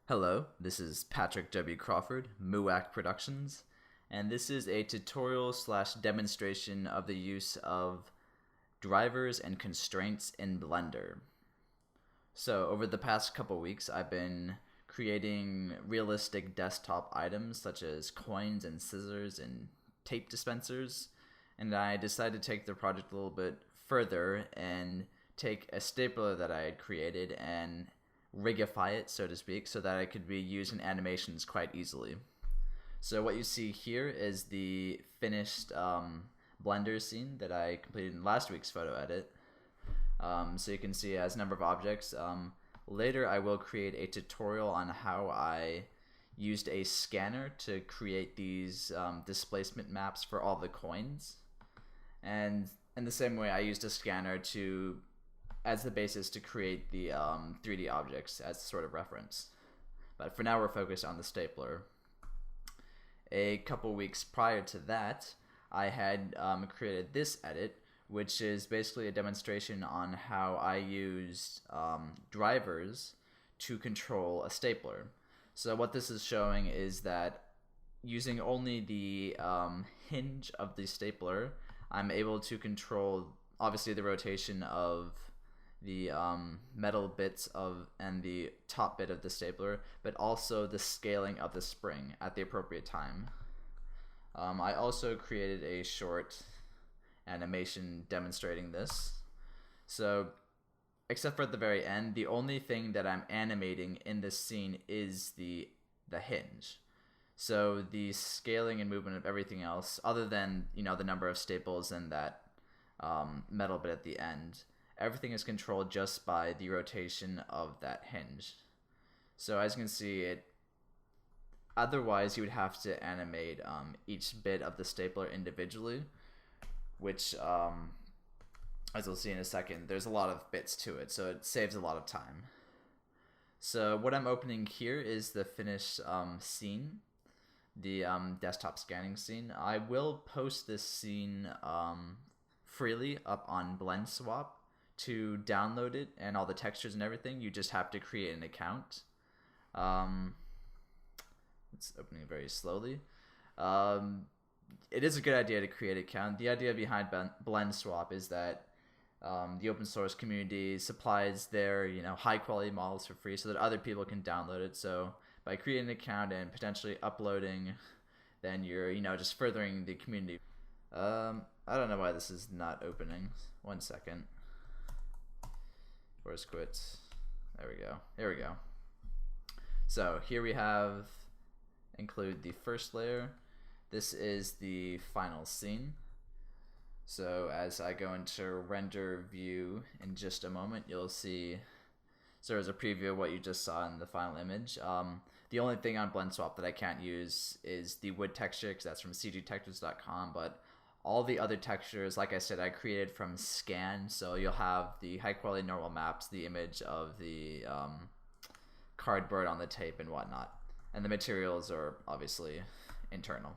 Hello, this is Patrick W. Crawford, Moo-Ack Productions, and this is a tutorial slash demonstration of the use of drivers and constraints in Blender. So over the past couple weeks, I've been creating realistic desktop items such as coins and scissors and tape dispensers, and I decided to take the project a little bit further and take a stapler that I had created and rigify it, so to speak, so that it could be used in animations quite easily. So what you see here is the finished Blender scene that I completed in last week's photo edit. So you can see it has a number of objects. Later I will create a tutorial on how I used a scanner to create these displacement maps for all the coins. And in the same way I used a scanner as the basis to create the 3D objects as sort of reference. But for now we're focused on the stapler. A couple weeks prior to that, I had created this edit, which is basically a demonstration on how I used drivers to control a stapler. So what this is showing is that using only the hinge of the stapler, I'm able to control obviously the rotation of the metal bits and the top bit of the stapler, but also the scaling of the spring at the appropriate time. I also created a short animation demonstrating this. So, except for at the very end, the only thing that I'm animating in this scene is the hinge. So the scaling and movement of everything else, other than the number of staples and that metal bit at the end, everything is controlled just by the rotation of that hinge. So as you can see, otherwise you would have to animate each bit of the stapler individually, which, as you'll see in a second, there's a lot of bits to it, so it saves a lot of time. So what I'm opening here is the finished scene, the desktop scanning scene. I will post this scene freely up on Blendswap. To download it and all the textures and everything, you just have to create an account. It's opening very slowly. It is a good idea to create an account. The idea behind Blendswap is that the open source community supplies their high quality models for free so that other people can download it. So by creating an account and potentially uploading, then you're just furthering the community. I don't know why this is not opening. 1 second. Where's quits? There we go. Here we go. So here we have include the first layer. This is the final scene. So as I go into render view in just a moment, you'll see sort of as a preview of what you just saw in the final image. The only thing on Blendswap that I can't use is the wood texture, because that's from cgtextures.com, but all the other textures, like I said, I created from scan, so you'll have the high quality normal maps, the image of the cardboard on the tape and whatnot. And the materials are obviously internal.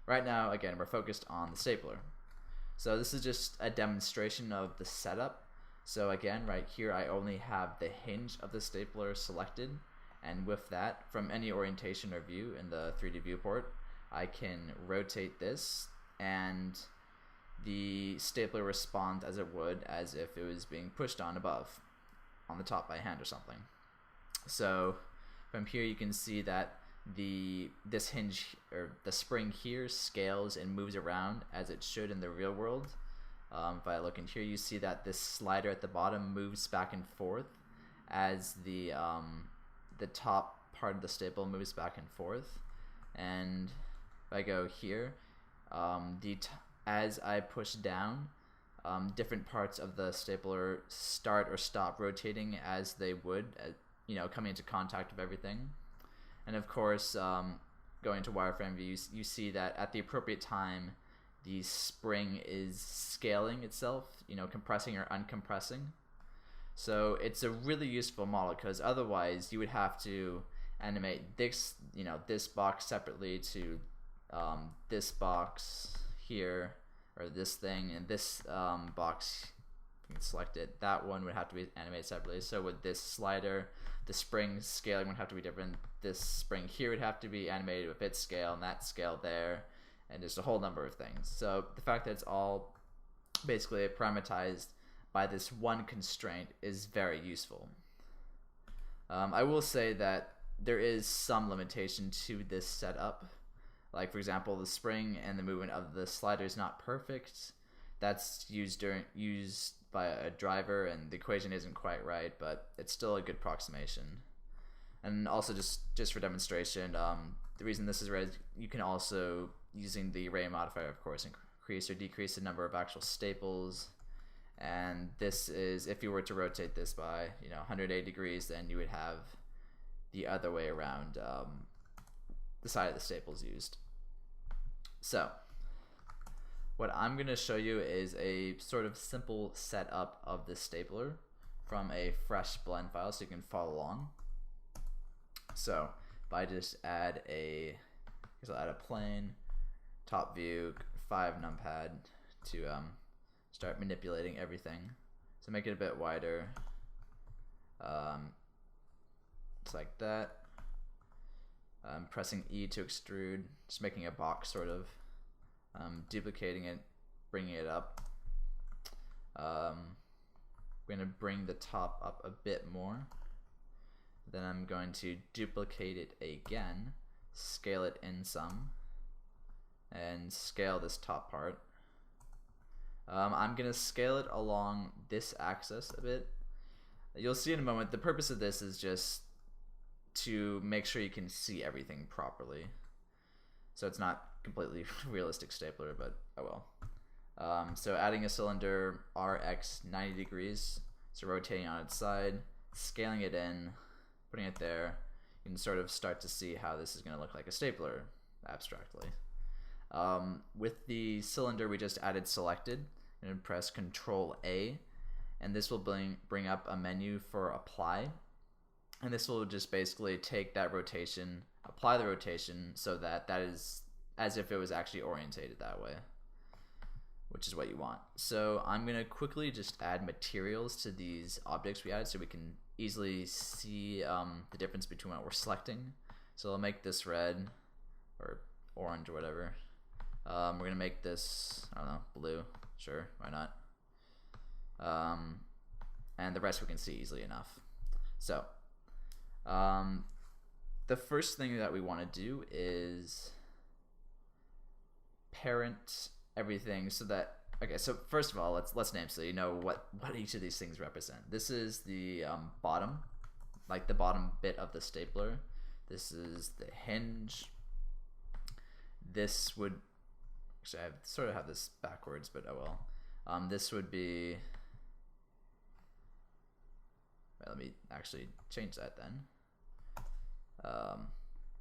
Right now, again, we're focused on the stapler. So this is just a demonstration of the setup. So again, right here, I only have the hinge of the stapler selected. And with that, from any orientation or view in the 3D viewport, I can rotate this and the stapler responds as it would as if it was being pushed on above, on the top by hand or something. So from here you can see that this hinge, or the spring here, scales and moves around as it should in the real world. If I look in here, you see that this slider at the bottom moves back and forth as the top part of the staple moves back and forth. And if I go here, as I push down, different parts of the stapler start or stop rotating as they would, coming into contact with everything. And of course, going to wireframe view, you see that at the appropriate time, the spring is scaling itself, compressing or uncompressing. So it's a really useful model, because otherwise you would have to animate this box separately to this box here, or this thing, and this box, you can select it, that one would have to be animated separately. So with this slider, the spring scaling would have to be different. This spring here would have to be animated with its scale and that scale there, and just a whole number of things. So the fact that it's all basically parameterized by this one constraint is very useful. I will say that there is some limitation to this setup. Like, for example, the spring and the movement of the slider is not perfect. That's used by a driver, and the equation isn't quite right, but it's still a good approximation. And also, just for demonstration, the reason this is red, you can also, using the array modifier, of course, increase or decrease the number of actual staples. And this is, if you were to rotate this by 180 degrees, then you would have the other way around, the side of the staples used. So what I'm going to show you is a sort of simple setup of this stapler from a fresh blend file, so you can follow along. So if I just add I'll add a plane, top view, 5 numpad to start manipulating everything. So make it a bit wider, just like that. I'm pressing E to extrude, just making a box sort of, duplicating it, bringing it up. We're going to bring the top up a bit more. Then I'm going to duplicate it again, scale it in some, and scale this top part. I'm going to scale it along this axis a bit. You'll see in a moment, the purpose of this is just to make sure you can see everything properly. So it's not completely realistic stapler, but oh well. So adding a cylinder RX 90 degrees, so rotating on its side, scaling it in, putting it there, you can sort of start to see how this is going to look like a stapler abstractly. With the cylinder we just added selected, and press Control A, and this will bring up a menu for apply, and this will just basically take that rotation, apply the rotation so that is as if it was actually orientated that way, which is what you want. So I'm going to quickly just add materials to these objects we added so we can easily see the difference between what we're selecting. So I'll make this red or orange or whatever. We're going to make this, I don't know, blue. Sure, why not? And the rest we can see easily enough. So the first thing that we want to do is parent everything so that, okay, so first of all, let's name so you know what each of these things represent. This is the bottom, like the bottom bit of the stapler. This is the hinge. This would, actually I sort of have this backwards, but oh well. This would be, let me actually change that then.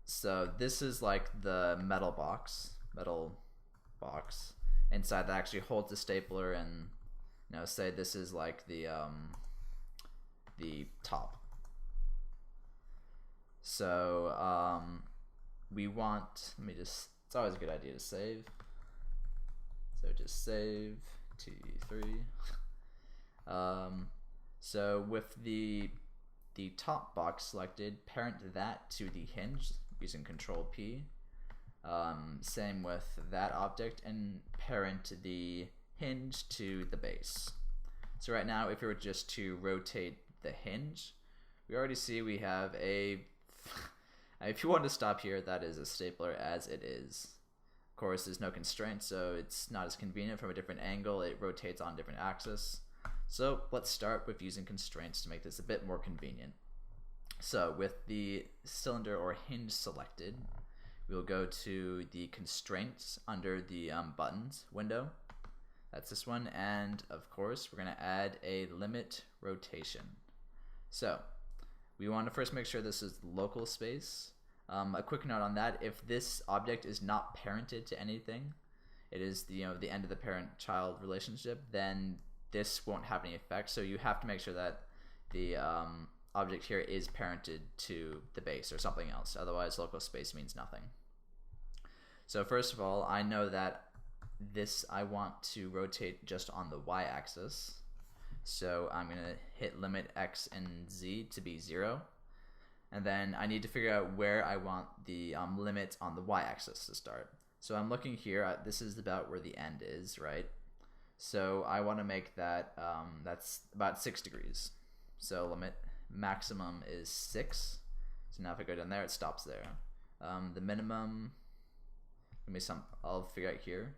So this is like the metal box inside that actually holds the stapler, and say this is like the top. So we want, it's always a good idea to save. So just save T3. So with the top box selected, parent that to the hinge using Control P. Same with that object, and parent the hinge to the base. So right now, if we were just to rotate the hinge, we already see we have a if you want to stop here, that is a stapler as it is. Of course, there's no constraint, so it's not as convenient. From a different angle, it rotates on a different axis. So let's start with using constraints to make this a bit more convenient. So with the cylinder or hinge selected, we'll go to the constraints under the buttons window. That's this one, and of course we're going to add a limit rotation. So we want to first make sure this is local space. A quick note on that: if this object is not parented to anything, it is the end of the parent-child relationship, then this won't have any effect. So you have to make sure that the object here is parented to the base or something else. Otherwise, local space means nothing. So first of all, I know that this I want to rotate just on the y-axis. So I'm going to hit limit x and z to be 0. And then I need to figure out where I want the limit on the y-axis to start. So I'm looking here, this is about where the end is, right? So I want to make that, that's about 6 degrees. So limit maximum is 6. So now if I go down there, it stops there. The minimum, I'll figure out here.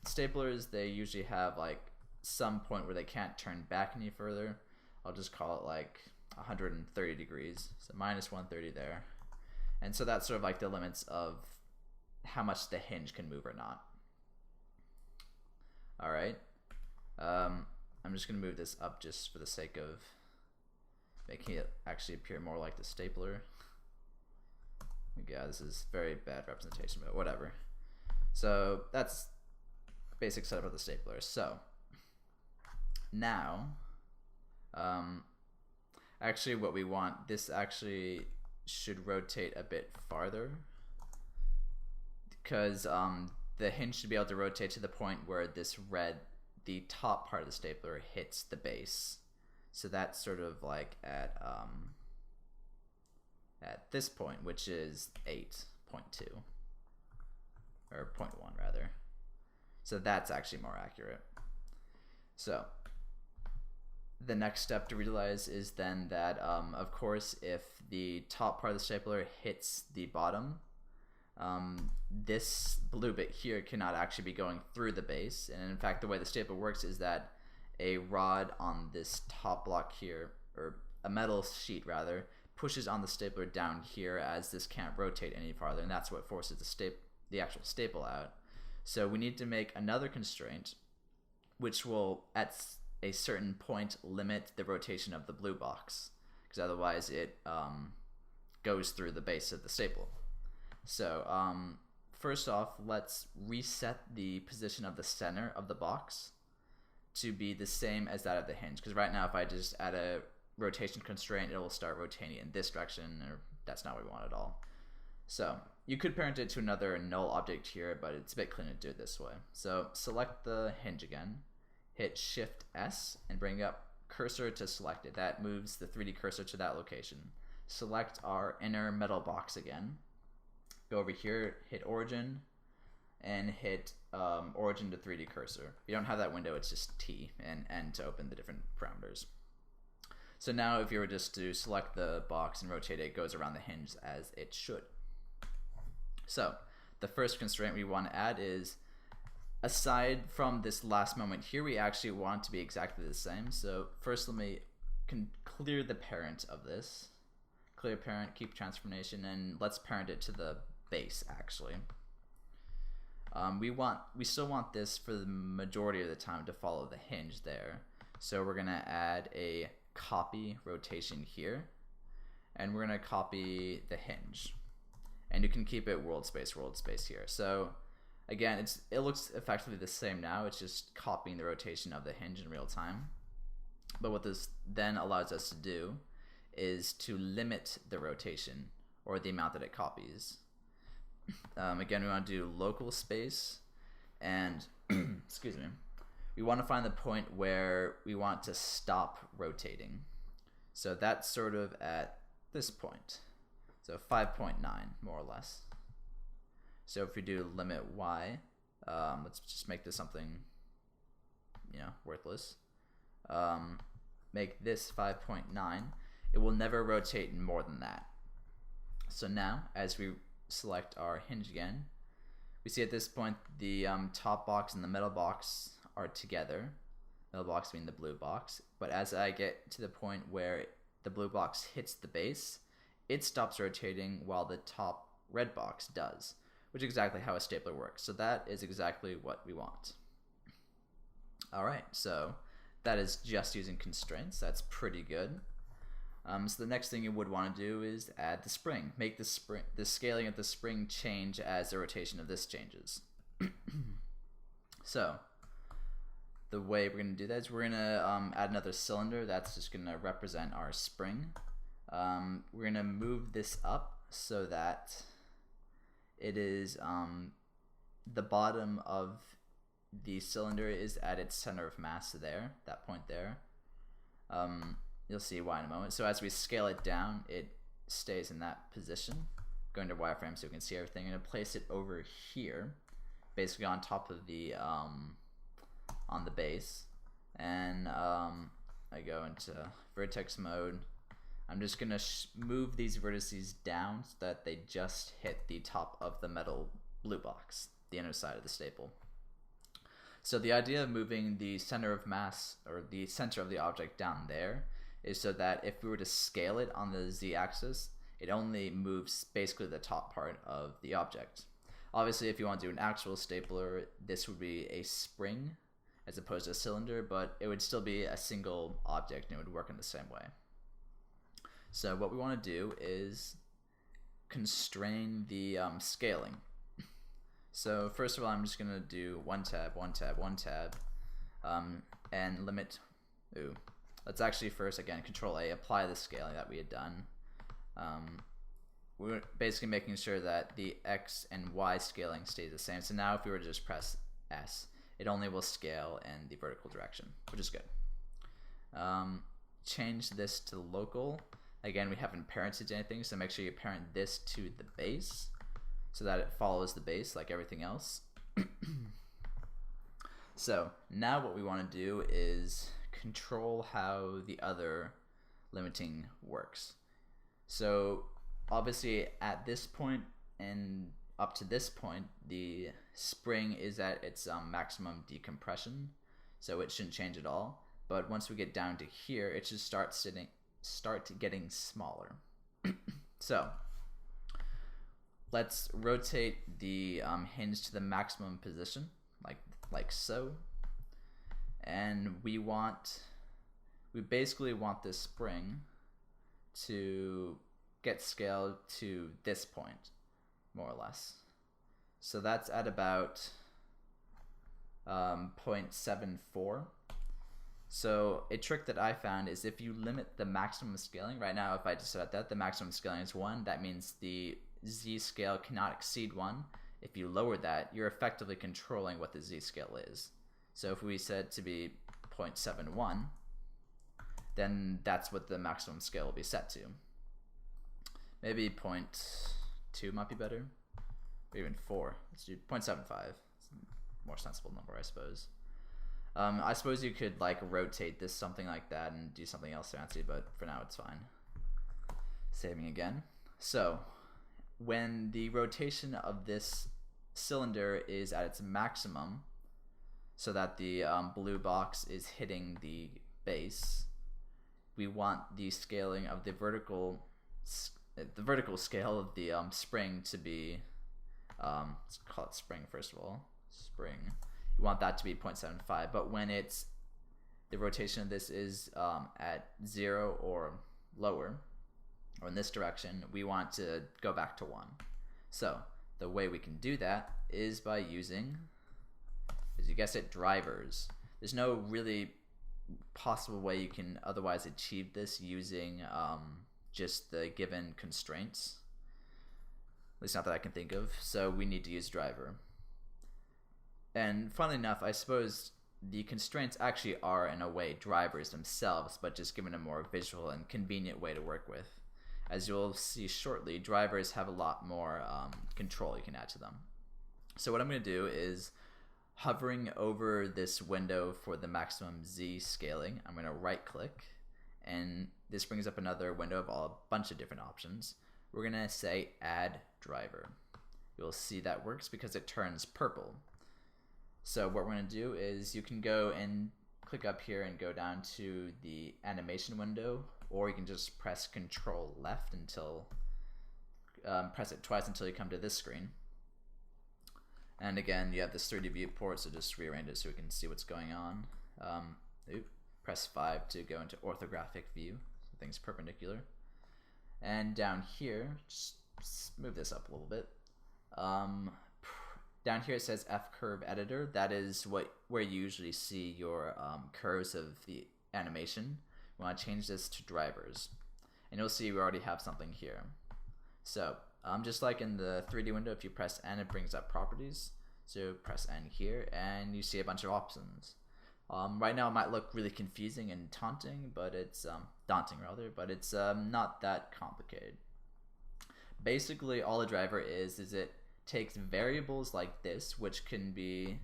Staplers, they usually have like some point where they can't turn back any further. I'll just call it like 130 degrees. So minus 130 there. And so that's sort of like the limits of how much the hinge can move or not. All right. I'm just going to move this up just for the sake of making it actually appear more like the stapler. Yeah, this is very bad representation, but whatever. So that's basic setup of the stapler. So now, actually what we want, this actually should rotate a bit farther, because the hinge should be able to rotate to the point where this the top part of the stapler hits the base. So that's sort of like at this point, which is 8.2 or 0.1 rather. So that's actually more accurate. So the next step to realize is then that of course if the top part of the stapler hits the bottom, this blue bit here cannot actually be going through the base. And in fact, the way the stapler works is that a rod on this top block here, or a metal sheet rather, pushes on the stapler down here as this can't rotate any farther, and that's what forces the actual staple out. So we need to make another constraint which will at a certain point limit the rotation of the blue box, because otherwise it goes through the base of the staple. So first off, let's reset the position of the center of the box to be the same as that of the hinge, because right now if I just add a rotation constraint, it will start rotating in this direction, or that's not what we want at all. So you could parent it to another null object here, but it's a bit cleaner to do it this way. So select the hinge again, hit Shift S and bring up cursor to select it. That moves the 3D cursor to that location. Select our inner metal box again, go over here, hit origin, and hit origin to 3D cursor. If you don't have that window, it's just T and N to open the different parameters. So now if you were just to select the box and rotate it, it goes around the hinge as it should. So the first constraint we want to add is, aside from this last moment here, we actually want it to be exactly the same. So first let me clear the parent of this. Clear parent, keep transformation, and let's parent it to the base actually. We still want this for the majority of the time to follow the hinge there. So we're gonna add a copy rotation here, and we're gonna copy the hinge, and you can keep it world space here. So again, it looks effectively the same now, it's just copying the rotation of the hinge in real time. But what this then allows us to do is to limit the rotation, or the amount that it copies. Again, we want to do local space, and excuse me, we want to find the point where we want to stop rotating. So that's sort of at this point. So 5.9 more or less. So if we do limit y, let's just make this something, worthless. Make this 5.9. It will never rotate more than that. So now, as we select our hinge again, we see at this point the top box and the middle box are together. Middle box being the blue box. But as I get to the point where the blue box hits the base, it stops rotating while the top red box does, which is exactly how a stapler works. So that is exactly what we want. Alright, so that is just using constraints. That's pretty good. So the next thing you would want to do is add the spring. Make the scaling of the spring change as the rotation of this changes. So the way we're going to do that is we're going to add another cylinder. That's just going to represent our spring. We're going to move this up so that it is the bottom of the cylinder is at its center of mass there, that point there. You'll see why in a moment. So as we scale it down, it stays in that position. Going to wireframe so we can see everything. I'm going to place it over here, basically on top of the on the base, and I go into vertex mode. I'm just going to move these vertices down so that they just hit the top of the metal blue box, the inner side of the staple. So the idea of moving the center of mass, or the center of the object, down there is so that if we were to scale it on the z-axis, it only moves basically the top part of the object. Obviously, if you want to do an actual stapler, this would be a spring as opposed to a cylinder, but it would still be a single object and it would work in the same way. So what we want to do is constrain the scaling. So first of all, I'm just going to do one tab, and limit. Let's actually first, again, Control A, apply the scaling that we had done. We're basically making sure that the X and Y scaling stays the same. So now if we were to just press S, it only will scale in the vertical direction, which is good. Change this to local. Again, we haven't parented anything, so make sure you parent this to the base so that it follows the base like everything else. So now what we want to do is control how the other limiting works. So obviously at this point and up to this point, the spring is at its maximum decompression, so it shouldn't change at all. But once we get down to here, it should start getting smaller. So let's rotate the hinge to the maximum position, like so. And we basically want this spring to get scaled to this point, more or less. So that's at about 0.74. So a trick that I found is if you limit the maximum scaling, right now if I just set that, the maximum scaling is 1, that means the Z scale cannot exceed 1. If you lower that, you're effectively controlling what the Z scale is. So if we set it to be 0.71, then that's what the maximum scale will be set to. Maybe 0.2 might be better, or even 4. Let's do 0.75. It's a more sensible number, I suppose. I suppose you could like rotate this something like that and do something else fancy, but for now it's fine. Saving again. So when the rotation of this cylinder is at its maximum, so that the blue box is hitting the base, we want the scaling of the vertical scale of the spring to be, let's call it spring first of all, spring. You want that to be 0.75, but when the rotation of this is at 0 or lower, or in this direction, we want to go back to 1. So the way we can do that is by using, as you guessed it, drivers. There's no really possible way you can otherwise achieve this using just the given constraints, at least not that I can think of, so we need to use driver. And funnily enough, I suppose the constraints actually are in a way drivers themselves, but just given a more visual and convenient way to work with. As you'll see shortly, drivers have a lot more control you can add to them. So what I'm going to do is, hovering over this window for the maximum Z scaling, I'm going to right click, and this brings up another window of a bunch of different options. We're going to say add driver. You'll see that works because it turns purple. So what we're going to do is you can go and click up here and go down to the animation window, or you can just press Control left until press it twice until you come to this screen. And again, you have this 3D viewport, so just rearrange it so we can see what's going on. Press 5 to go into orthographic view, so things perpendicular. And down here, just move this up a little bit. Down here it says F curve editor. That is where you usually see your curves of the animation. We want to change this to drivers, and you'll see we already have something here. So just like in the 3D window, if you press N, it brings up properties. So press N here, and you see a bunch of options. Right now it might look really confusing and daunting, but it's not that complicated. Basically, all a driver is it takes variables like this, which can be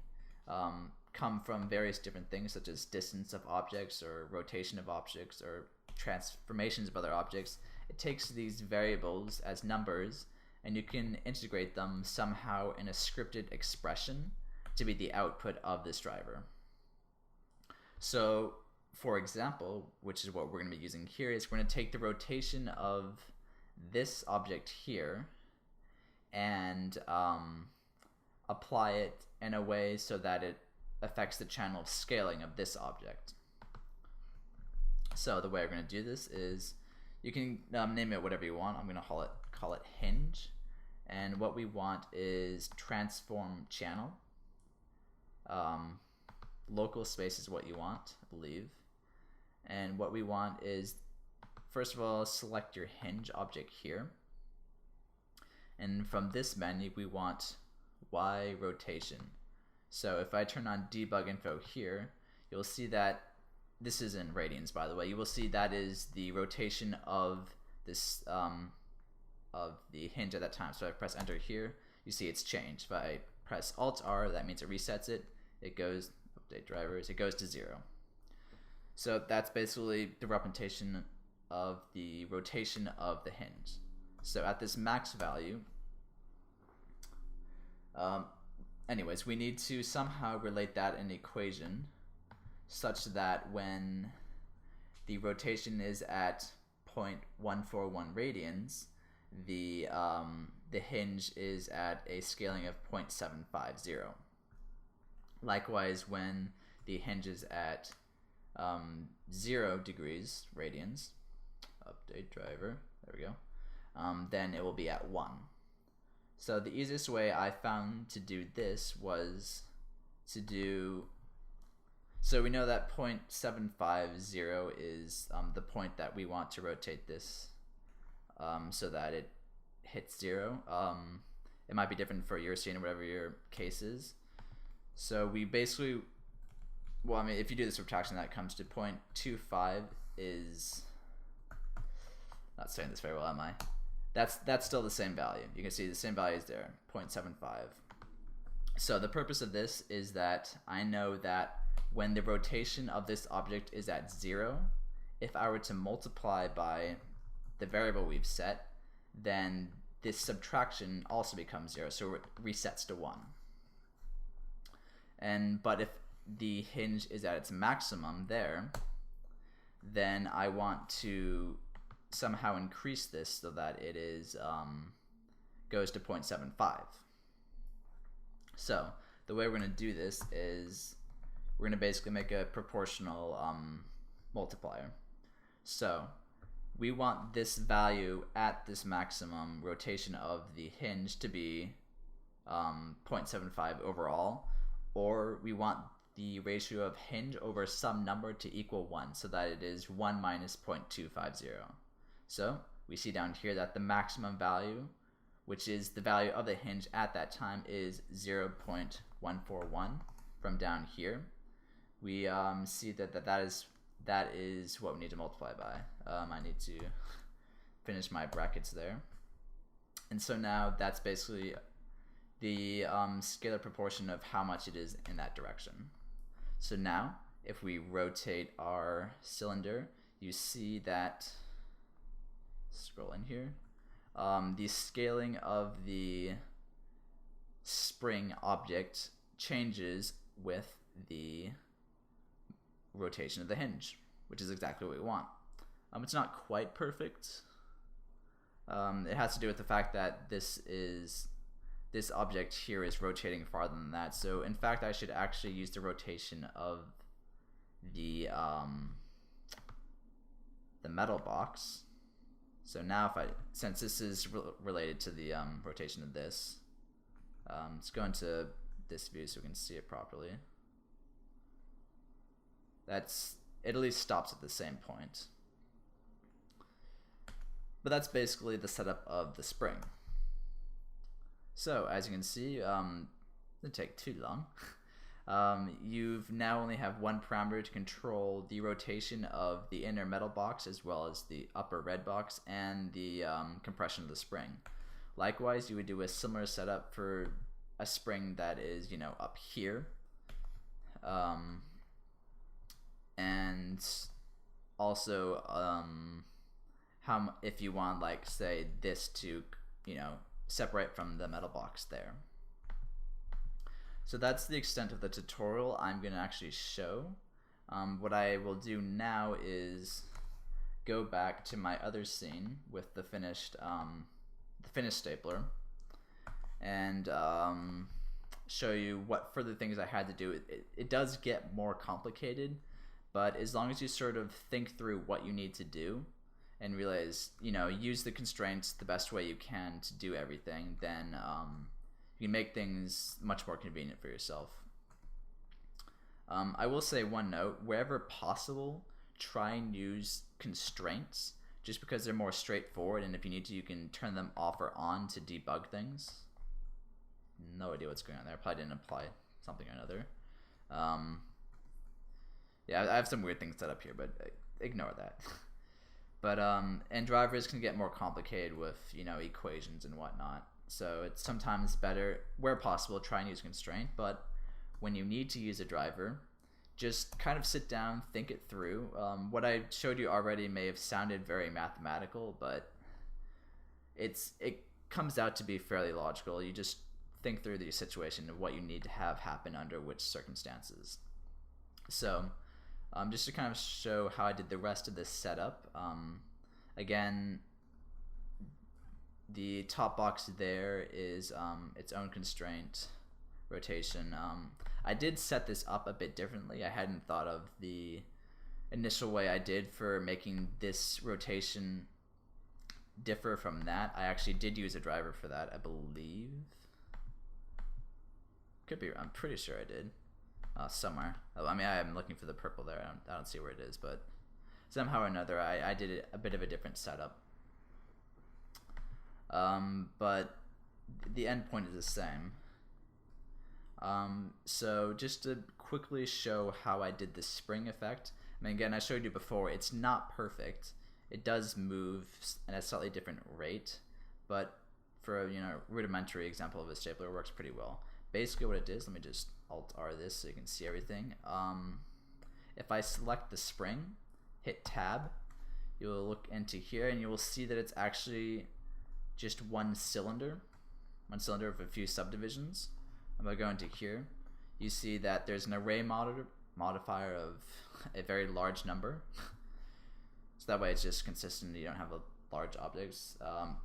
come from various different things, such as distance of objects or rotation of objects or transformations of other objects. It takes these variables as numbers, and you can integrate them somehow in a scripted expression to be the output of this driver. So, for example, which is what we're going to be using here, is we're going to take the rotation of this object here and apply it in a way so that it affects the channel scaling of this object. So the way we're going to do this is, you can name it whatever you want. I'm going to call it Hinge, and what we want is transform channel. Local space is what you want, I believe, and what we want is, first of all, select your Hinge object here, and from this menu we want Y rotation. So if I turn on debug info here, you'll see that this is in radians, by the way. You will see that is the rotation of this of the hinge at that time. So if I press enter here, you see it's changed. If I press Alt R, that means it resets it. It goes update drivers. It goes to 0. So that's basically the representation of the rotation of the hinge. So at this max value, anyways, we need to somehow relate that in an equation such that when the rotation is at 0.141 radians, the hinge is at a scaling of 0.750. Likewise, when the hinge is at 0 degrees radians, update driver, there we go, then it will be at 1. So the easiest way I found to do this was to do, so we know that 0.750 is the point that we want to rotate this so that it hits 0. It might be different for your scene or whatever your case is. So we basically, well, I mean, if you do this subtraction, that comes to 0.25 is, not saying this very well, am I? That's still the same value. You can see the same value is there, 0.75. So the purpose of this is that I know that when the rotation of this object is at 0, if I were to multiply by the variable we've set, then this subtraction also becomes 0, so it resets to 1. But if the hinge is at its maximum there, then I want to somehow increase this so that it is goes to 0.75. So the way we're going to do this is we're going to basically make a proportional multiplier. So we want this value at this maximum rotation of the hinge to be 0.75 overall, or we want the ratio of hinge over some number to equal 1, so that it is 1 minus 0.250. So we see down here that the maximum value, which is the value of the hinge at that time, is 0.141 from down here. We see that is what we need to multiply by. I need to finish my brackets there. And so now that's basically the scalar proportion of how much it is in that direction. So now if we rotate our cylinder, you see that, scroll in here, the scaling of the spring object changes with the rotation of the hinge, which is exactly what we want. It's not quite perfect. It has to do with the fact that this object here is rotating farther than that. So in fact, I should actually use the rotation of the metal box. So now since this is related to the rotation of this, let's go into this view so we can see it properly. It at least stops at the same point. But that's basically the setup of the spring. So as you can see, it didn't take too long. You've now only have one parameter to control the rotation of the inner metal box as well as the upper red box and the compression of the spring. Likewise, you would do a similar setup for a spring that is, you know, up here. And also, if you want, like, say, this to, you know, separate from the metal box there. So that's the extent of the tutorial I'm going to actually show. What I will do now is go back to my other scene with the finished stapler and show you what further things I had to do. It does get more complicated, but as long as you sort of think through what you need to do and realize, you know, use the constraints the best way you can to do everything, then you can make things much more convenient for yourself. I will say one note: wherever possible, try and use constraints, just because they're more straightforward, and if you need to, you can turn them off or on to debug things. No idea what's going on there. I probably didn't apply something or another. Yeah, I have some weird things set up here, but ignore that. But and drivers can get more complicated with, you know, equations and whatnot. So it's sometimes better, where possible, try and use constraint. But when you need to use a driver, just kind of sit down, think it through. What I showed you already may have sounded very mathematical, but it comes out to be fairly logical. You just think through the situation of what you need to have happen under which circumstances. So just to kind of show how I did the rest of this setup, again, the top box there is its own constraint rotation. I did set this up a bit differently. I hadn't thought of the initial way I did for making this rotation differ from that. I actually did use a driver for that, I believe. Could be, I'm pretty sure I did. Somewhere. I mean, I'm looking for the purple there. I don't see where it is, but somehow or another, I did a bit of a different setup. But the endpoint is the same. So just to quickly show how I did the spring effect. I mean, again, I showed you before, it's not perfect. It does move at a slightly different rate, but for a, you know, rudimentary example of a stapler, it works pretty well. Basically what it is, let me just Alt-R this so you can see everything. If I select the spring, hit Tab, you'll look into here and you will see that it's actually just one cylinder with a few subdivisions. I'm going to go into here. You see that there's an array modifier of a very large number. So that way it's just consistent. You don't have a large objects.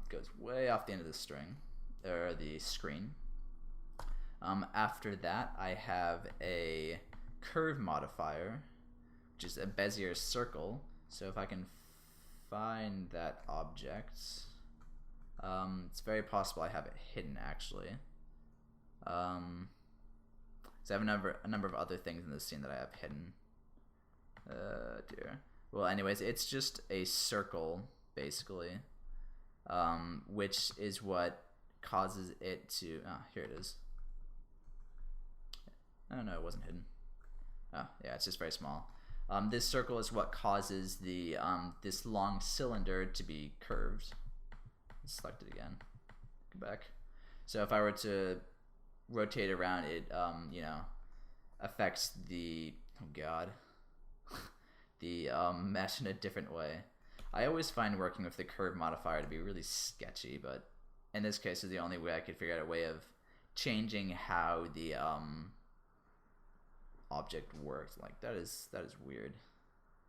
Goes way off the end of the string, or the screen. After that, I have a curve modifier, which is a Bezier circle. So if I can find that object, it's very possible I have it hidden actually. So I have a number of other things in this scene that I have hidden. Dear. Well, anyways, it's just a circle basically, which is what causes it to. Here it is. Oh no, it wasn't hidden. Oh yeah, it's just very small. This circle is what causes the this long cylinder to be curved. Let's select it again. Go back. So if I were to rotate around, it you know, affects the the mesh in a different way. I always find working with the curve modifier to be really sketchy, but in this case is the only way I could figure out a way of changing how the object works. Like that is weird.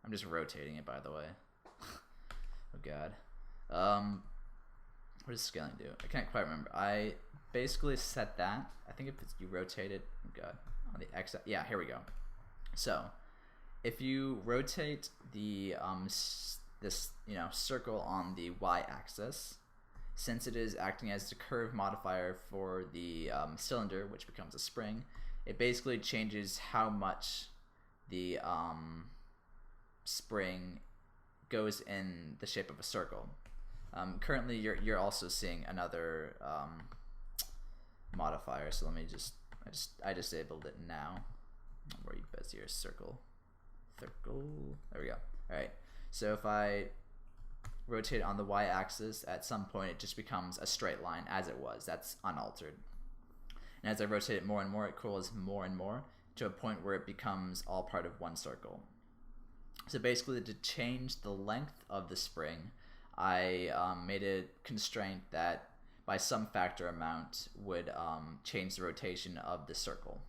I'm just rotating it, by the way. Oh god. What does scaling do? I can't quite remember. I basically set that. I think if you rotate it, oh god, on the X. Yeah, here we go. So if you rotate the this, you know, circle on the y-axis, since it is acting as the curve modifier for the cylinder, which becomes a spring, it basically changes how much the spring goes in the shape of a circle. Currently, you're also seeing another modifier. So let me I disabled it now. Where you Bezier circle. There we go. All right. So if I rotate on the y-axis, at some point it just becomes a straight line as it was. That's unaltered. And as I rotate it more and more, it curls more and more to a point where it becomes all part of one circle. So basically, to change the length of the spring, I made a constraint that by some factor amount would change the rotation of the circle.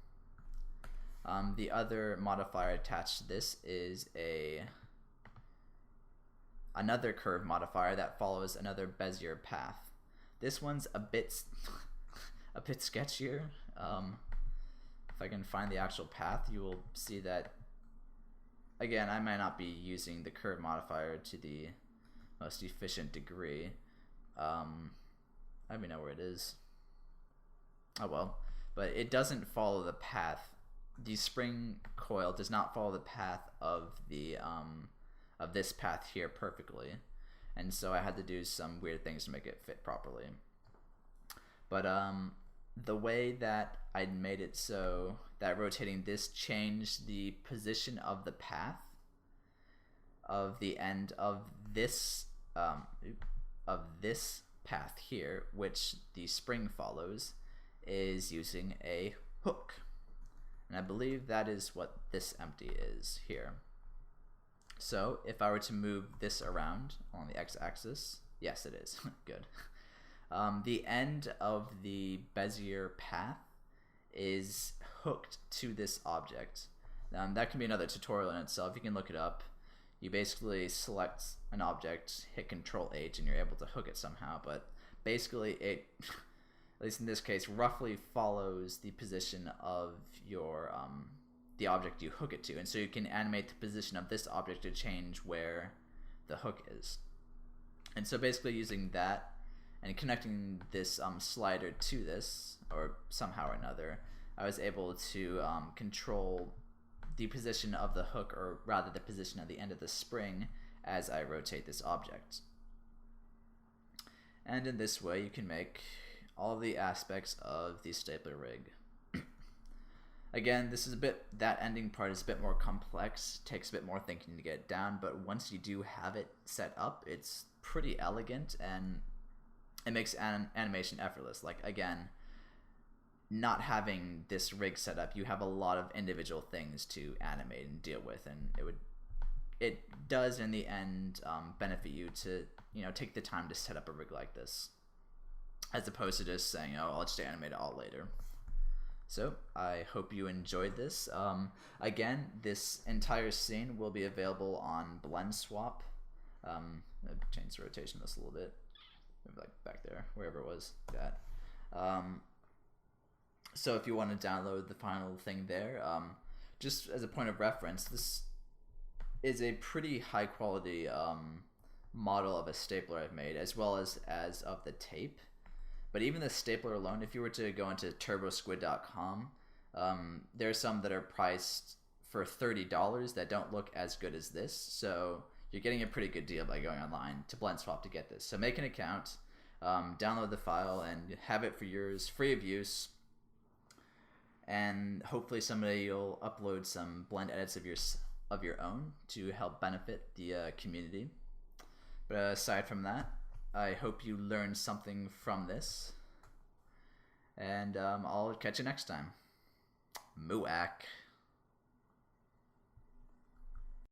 The other modifier attached to this is another curve modifier that follows another Bezier path. This one's a bit sketchier. If I can find the actual path, you will see that, again, I might not be using the curve modifier to the most efficient degree. I don't even know where it is. Oh well. But it doesn't follow the path. The spring coil does not follow the path of the of this path here perfectly, and so I had to do some weird things to make it fit properly. But the way that I made it so that rotating this changed the position of the path of the end of this path here, which the spring follows, is using a hook. And I believe that is what this empty is here. So if I were to move this around on the x-axis, yes, it is. Good. The end of the Bezier path is hooked to this object. That can be another tutorial in itself. You can look it up. You basically select an object, hit Control H, and you're able to hook it somehow. But basically, it, at least in this case, roughly follows the position of your the object you hook it to, and so you can animate the position of this object to change where the hook is. And so basically, using that and connecting this slider to this, or somehow or another, I was able to control the position of the hook, or rather the position at the end of the spring, as I rotate this object. And in this way, you can make all the aspects of the stapler rig. Again, this is that ending part is a bit more complex, takes a bit more thinking to get it down, but once you do have it set up, it's pretty elegant, and it makes animation effortless. Like, again, not having this rig set up, you have a lot of individual things to animate and deal with, and it does in the end benefit you to take the time to set up a rig like this, as opposed to just saying, oh, I'll just animate it all later. So I hope you enjoyed this. Again, this entire scene will be available on Blendswap. I'll change the rotation of this a little bit, maybe like back there, wherever it was. That. So if you want to download the final thing there, just as a point of reference, this is a pretty high quality model of a stapler I've made, as well as of the tape. But even the stapler alone, if you were to go into turbosquid.com, there are some that are priced for $30 that don't look as good as this. So you're getting a pretty good deal by going online to Blendswap to get this. So make an account, download the file, and have it for yours, free of use. And hopefully someday you'll upload some blend edits of your own to help benefit the community. But aside from that, I hope you learned something from this, and I'll catch you next time. Moo-Ack.